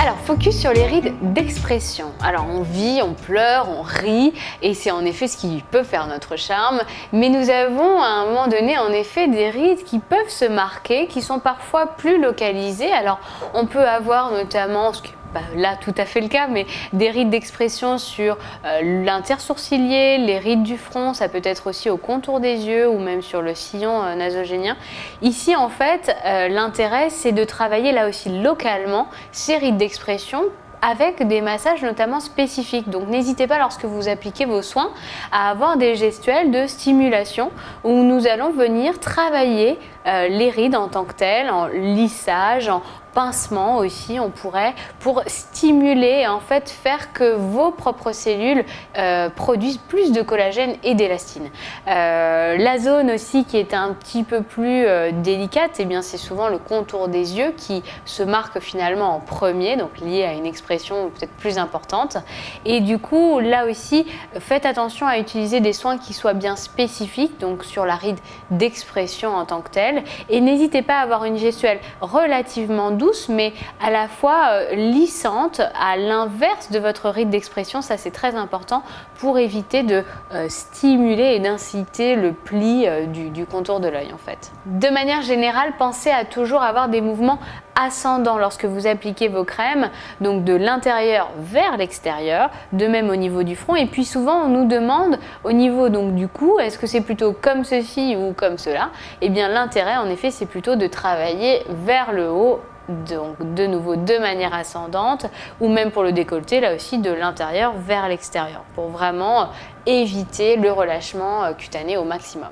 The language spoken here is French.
Alors, focus sur les rides d'expression. Alors, on vit, on pleure, on rit, et c'est en effet ce qui peut faire notre charme. Mais nous avons à un moment donné, en effet, des rides qui peuvent se marquer, qui sont parfois plus localisées. Alors, on peut avoir notamment, ce qui là tout à fait le cas, mais des rides d'expression sur l'intersourcilier, les rides du front, ça peut être aussi au contour des yeux ou même sur le sillon nasogénien. Ici en fait, l'intérêt c'est de travailler là aussi localement ces rides d'expression avec des massages notamment spécifiques. Donc n'hésitez pas lorsque vous appliquez vos soins à avoir des gestuels de stimulation où nous allons venir travailler les rides en tant que telles, en lissage, en pincement aussi, on pourrait, pour stimuler et en fait faire que vos propres cellules produisent plus de collagène et d'élastine. La zone aussi qui est un petit peu plus délicate, eh bien c'est souvent le contour des yeux qui se marque finalement en premier, donc lié à une expression peut-être plus importante. Et du coup, là aussi, faites attention à utiliser des soins qui soient bien spécifiques, donc sur la ride d'expression en tant que telle. Et n'hésitez pas à avoir une gestuelle relativement douce, mais à la fois lissante, à l'inverse de votre ride d'expression. Ça, c'est très important pour éviter de stimuler et d'inciter le pli du contour de l'œil en fait. De manière générale, pensez à toujours avoir des mouvements ascendants lorsque vous appliquez vos crèmes, donc de l'intérieur vers l'extérieur, de même au niveau du front. Et puis souvent on nous demande au niveau donc du cou, est-ce que c'est plutôt comme ceci ou comme cela? Eh bien l'intérêt en effet c'est plutôt de travailler vers le haut, donc de nouveau de manière ascendante, ou même pour le décolleté là aussi de l'intérieur vers l'extérieur pour vraiment éviter le relâchement cutané au maximum.